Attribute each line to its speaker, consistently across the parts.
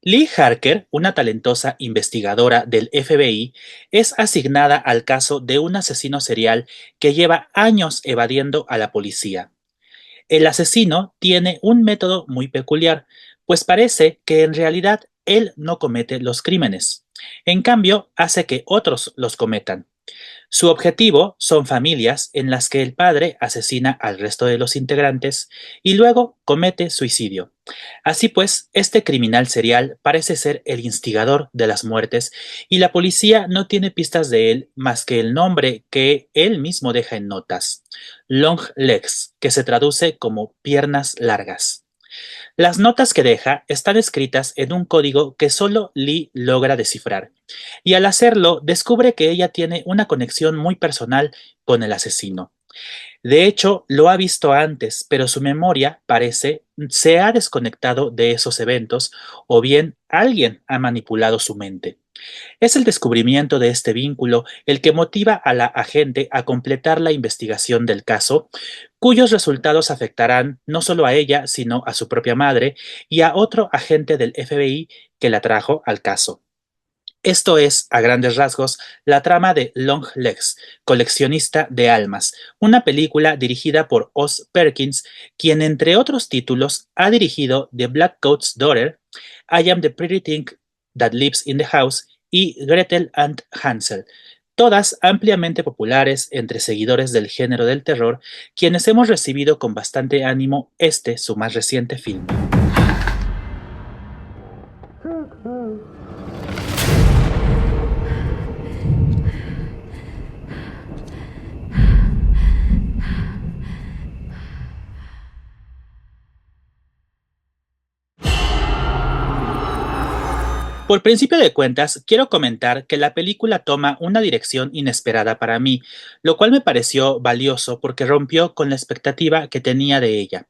Speaker 1: Lee Harker, una talentosa investigadora del FBI, es asignada al caso de un asesino serial que lleva años evadiendo a la policía. El asesino tiene un método muy peculiar, pues parece que en realidad él no comete los crímenes. En cambio, hace que otros los cometan. Su objetivo son familias en las que el padre asesina al resto de los integrantes y luego comete suicidio. Así pues, este criminal serial parece ser el instigador de las muertes y la policía no tiene pistas de él más que el nombre que él mismo deja en notas, Long Legs, que se traduce como piernas largas. Las notas que deja están escritas en un código que solo Lee logra descifrar, y al hacerlo descubre que ella tiene una conexión muy personal con el asesino. De hecho, lo ha visto antes, pero su memoria, parece, se ha desconectado de esos eventos o bien alguien ha manipulado su mente. Es el descubrimiento de este vínculo el que motiva a la agente a completar la investigación del caso, cuyos resultados afectarán no solo a ella, sino a su propia madre y a otro agente del FBI que la trajo al caso. Esto es, a grandes rasgos, la trama de Long Legs, coleccionista de almas, una película dirigida por Oz Perkins, quien entre otros títulos ha dirigido The Black Coat's Daughter, I Am the Pretty Thing That Lives in the House y Gretel and Hansel, todas ampliamente populares entre seguidores del género del terror, quienes hemos recibido con bastante ánimo su más reciente filme. Por principio de cuentas, quiero comentar que la película toma una dirección inesperada para mí, lo cual me pareció valioso porque rompió con la expectativa que tenía de ella.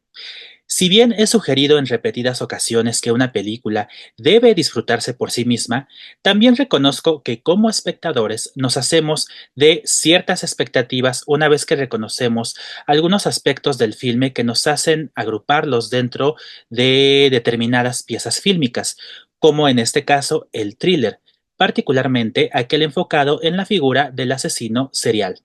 Speaker 1: Si bien he sugerido en repetidas ocasiones que una película debe disfrutarse por sí misma, también reconozco que como espectadores nos hacemos de ciertas expectativas una vez que reconocemos algunos aspectos del filme que nos hacen agruparlos dentro de determinadas piezas fílmicas, como en este caso el thriller, particularmente aquel enfocado en la figura del asesino serial.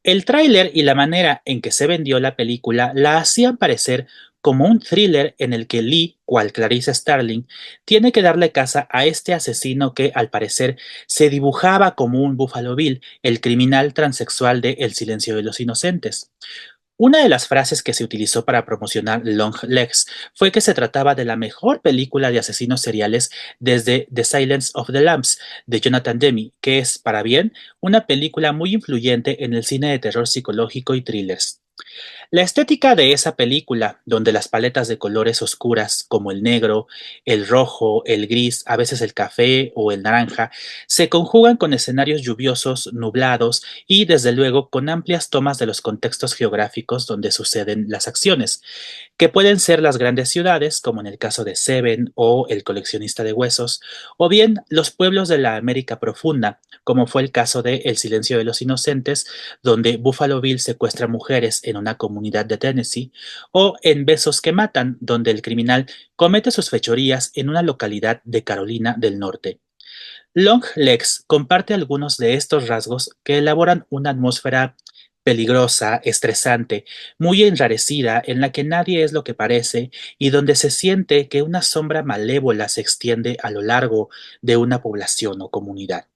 Speaker 1: El tráiler y la manera en que se vendió la película la hacían parecer como un thriller en el que Lee, cual Clarice Starling, tiene que darle caza a este asesino que, al parecer, se dibujaba como un Buffalo Bill, el criminal transexual de El silencio de los inocentes. Una de las frases que se utilizó para promocionar Long Legs fue que se trataba de la mejor película de asesinos seriales desde The Silence of the Lambs de Jonathan Demme, que es, para bien, una película muy influyente en el cine de terror psicológico y thrillers. La estética de esa película, donde las paletas de colores oscuras como el negro, el rojo, el gris, a veces el café o el naranja, se conjugan con escenarios lluviosos, nublados y, desde luego, con amplias tomas de los contextos geográficos donde suceden las acciones, que pueden ser las grandes ciudades, como en el caso de Seven o El coleccionista de huesos, o bien los pueblos de la América profunda, como fue el caso de El silencio de los inocentes, donde Buffalo Bill secuestra mujeres en una comunidad de Tennessee, o en Besos que matan, donde el criminal comete sus fechorías en una localidad de Carolina del Norte. Long Legs comparte algunos de estos rasgos que elaboran una atmósfera peligrosa, estresante, muy enrarecida, en la que nadie es lo que parece y donde se siente que una sombra malévola se extiende a lo largo de una población o comunidad.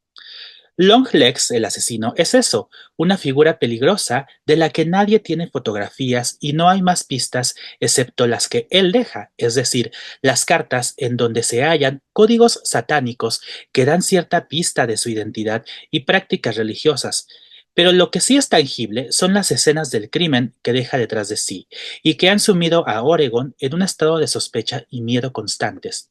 Speaker 1: Longlegs, el asesino, es eso, una figura peligrosa de la que nadie tiene fotografías y no hay más pistas excepto las que él deja, es decir, las cartas en donde se hallan códigos satánicos que dan cierta pista de su identidad y prácticas religiosas. Pero lo que sí es tangible son las escenas del crimen que deja detrás de sí y que han sumido a Oregon en un estado de sospecha y miedo constantes.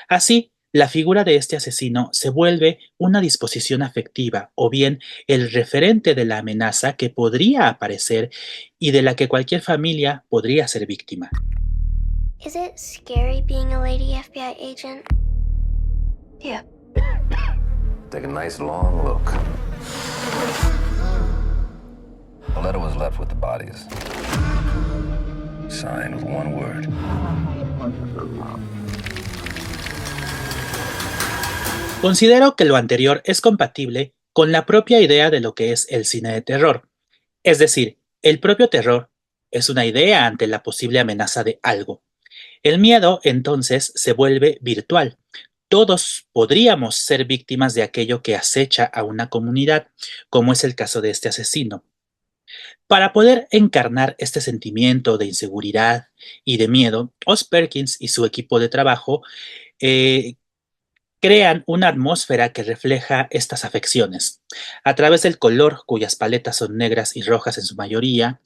Speaker 1: Así, la figura de este asesino se vuelve una disposición afectiva o bien el referente de la amenaza que podría aparecer y de la que cualquier familia podría ser víctima.
Speaker 2: Is it scary being a lady FBI agent?
Speaker 3: Yeah. Take a nice long look. The letter was left with the bodies. Signed with one word.
Speaker 1: Considero que lo anterior es compatible con la propia idea de lo que es el cine de terror. Es decir, el propio terror es una idea ante la posible amenaza de algo. El miedo, entonces, se vuelve virtual. Todos podríamos ser víctimas de aquello que acecha a una comunidad, como es el caso de este asesino. Para poder encarnar este sentimiento de inseguridad y de miedo, Oz Perkins y su equipo de trabajo eh, crean una atmósfera que refleja estas afecciones. A través del color, cuyas paletas son negras y rojas en su mayoría,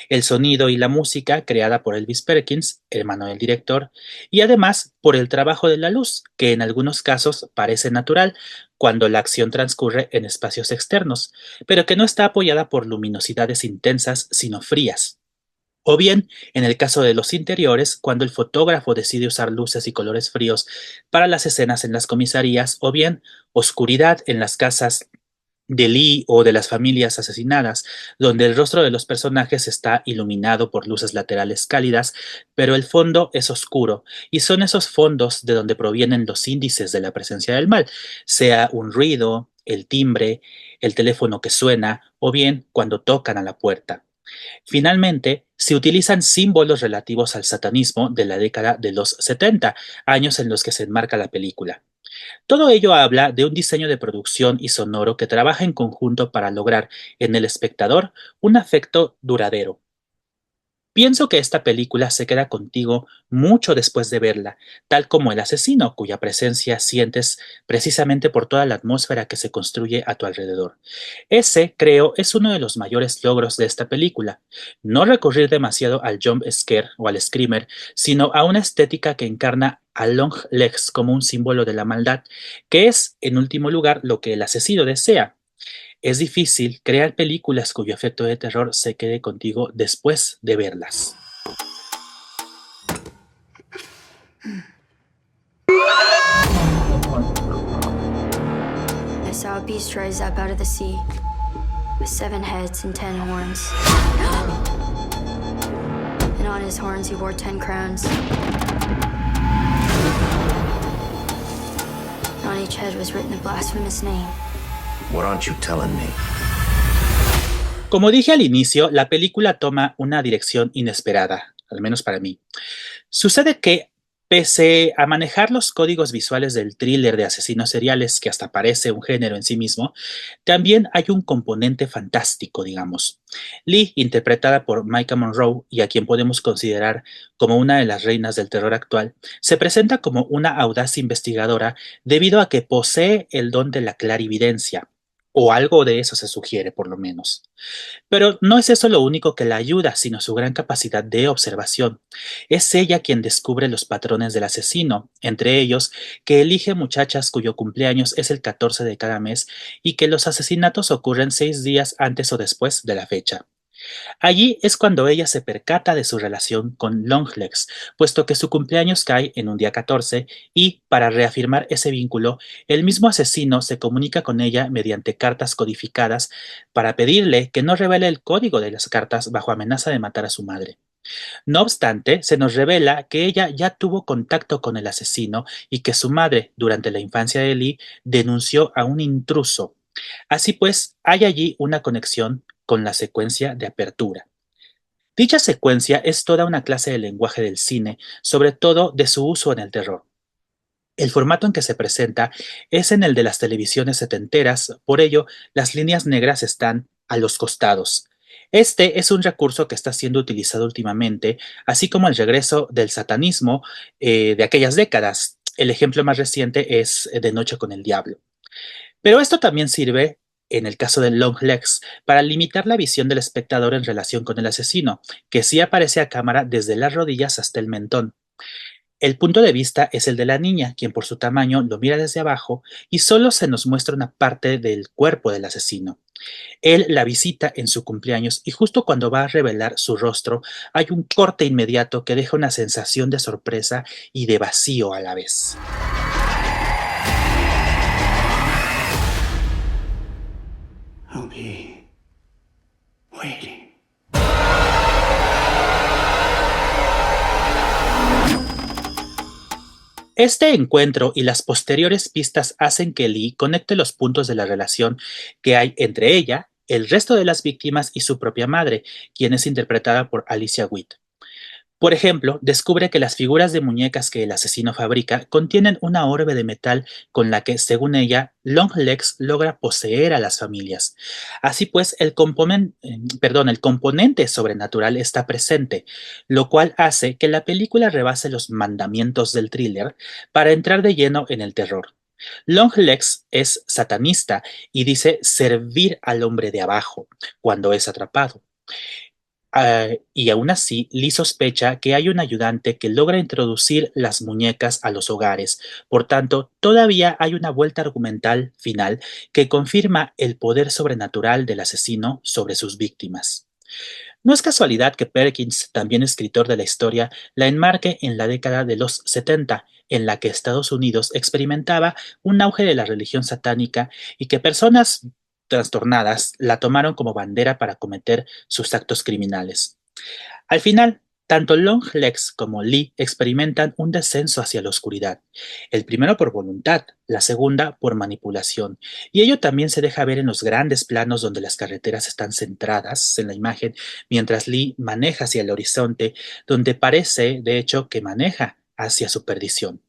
Speaker 1: el sonido y la música creada por Elvis Perkins, hermano del director, y además por el trabajo de la luz, que en algunos casos parece natural cuando la acción transcurre en espacios externos, pero que no está apoyada por luminosidades intensas, sino frías. O bien, en el caso de los interiores, cuando el fotógrafo decide usar luces y colores fríos para las escenas en las comisarías, o bien oscuridad en las casas de Lee o de las familias asesinadas, donde el rostro de los personajes está iluminado por luces laterales cálidas, pero el fondo es oscuro, y son esos fondos de donde provienen los índices de la presencia del mal, sea un ruido, el timbre, el teléfono que suena, o bien cuando tocan a la puerta. Finalmente, se utilizan símbolos relativos al satanismo de la década de los 70, años en los que se enmarca la película. Todo ello habla de un diseño de producción y sonoro que trabaja en conjunto para lograr en el espectador un afecto duradero. Pienso que esta película se queda contigo mucho después de verla, tal como El asesino, cuya presencia sientes precisamente por toda la atmósfera que se construye a tu alrededor. Ese, creo, es uno de los mayores logros de esta película. No recurrir demasiado al jump scare o al screamer, sino a una estética que encarna a Longlegs como un símbolo de la maldad, que es, en último lugar, lo que el asesino desea. Es difícil crear películas cuyo efecto de terror se quede contigo después de verlas.
Speaker 4: I saw a beast rise up out of the sea, with 7 heads and 10 horns. And on his horns he wore 10 crowns. And on each head was written a blasphemous name.
Speaker 3: What aren't you telling me?
Speaker 1: Como dije al inicio, la película toma una dirección inesperada, al menos para mí. Sucede que, pese a manejar los códigos visuales del thriller de asesinos seriales, que hasta parece un género en sí mismo, también hay un componente fantástico, digamos. Lee, interpretada por Maika Monroe, y a quien podemos considerar como una de las reinas del terror actual, se presenta como una audaz investigadora debido a que posee el don de la clarividencia, o algo de eso se sugiere por lo menos. Pero no es eso lo único que la ayuda, sino su gran capacidad de observación. Es ella quien descubre los patrones del asesino, entre ellos que elige muchachas cuyo cumpleaños es el 14 de cada mes y que los asesinatos ocurren 6 días antes o después de la fecha. Allí es cuando ella se percata de su relación con Longlegs, puesto que su cumpleaños cae en un día 14 y, para reafirmar ese vínculo, el mismo asesino se comunica con ella mediante cartas codificadas para pedirle que no revele el código de las cartas bajo amenaza de matar a su madre. No obstante, se nos revela que ella ya tuvo contacto con el asesino y que su madre, durante la infancia de Lee, denunció a un intruso. Así pues, hay allí una conexión con la secuencia de apertura. Dicha secuencia es toda una clase de lenguaje del cine, sobre todo de su uso en el terror. El formato en que se presenta es en el de las televisiones setenteras, por ello las líneas negras están a los costados. Este es un recurso que está siendo utilizado últimamente, así como el regreso del satanismo de aquellas décadas. El ejemplo más reciente es De Noche con el Diablo. Pero esto también sirve, en el caso de Longlegs, para limitar la visión del espectador en relación con el asesino, que sí aparece a cámara desde las rodillas hasta el mentón. El punto de vista es el de la niña, quien por su tamaño lo mira desde abajo y solo se nos muestra una parte del cuerpo del asesino. Él la visita en su cumpleaños y justo cuando va a revelar su rostro hay un corte inmediato que deja una sensación de sorpresa y de vacío a la vez.
Speaker 5: I'll be waiting.
Speaker 1: Este encuentro y las posteriores pistas hacen que Lee conecte los puntos de la relación que hay entre ella, el resto de las víctimas y su propia madre, quien es interpretada por Alicia Witt. Por ejemplo, descubre que las figuras de muñecas que el asesino fabrica contienen una orbe de metal con la que, según ella, Longlegs logra poseer a las familias. Así pues, el componente sobrenatural está presente, lo cual hace que la película rebase los mandamientos del thriller para entrar de lleno en el terror. Longlegs es satanista y dice servir al hombre de abajo cuando es atrapado. Y aún así, Lee sospecha que hay un ayudante que logra introducir las muñecas a los hogares. Por tanto, todavía hay una vuelta argumental final que confirma el poder sobrenatural del asesino sobre sus víctimas. No es casualidad que Perkins, también escritor de la historia, la enmarque en la década de los 70, en la que Estados Unidos experimentaba un auge de la religión satánica y que personas trastornadas la tomaron como bandera para cometer sus actos criminales. Al final, tanto Longlegs como Lee experimentan un descenso hacia la oscuridad, el primero por voluntad, la segunda por manipulación, y ello también se deja ver en los grandes planos donde las carreteras están centradas en la imagen, mientras Lee maneja hacia el horizonte, donde parece, de hecho, que maneja hacia su perdición.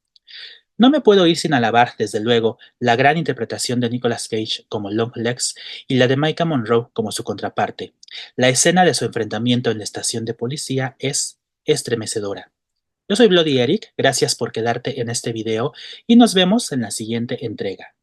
Speaker 1: No me puedo ir sin alabar, desde luego, la gran interpretación de Nicolas Cage como Longlegs y la de Maika Monroe como su contraparte. La escena de su enfrentamiento en la estación de policía es estremecedora. Yo soy Bloody Eric, gracias por quedarte en este video y nos vemos en la siguiente entrega.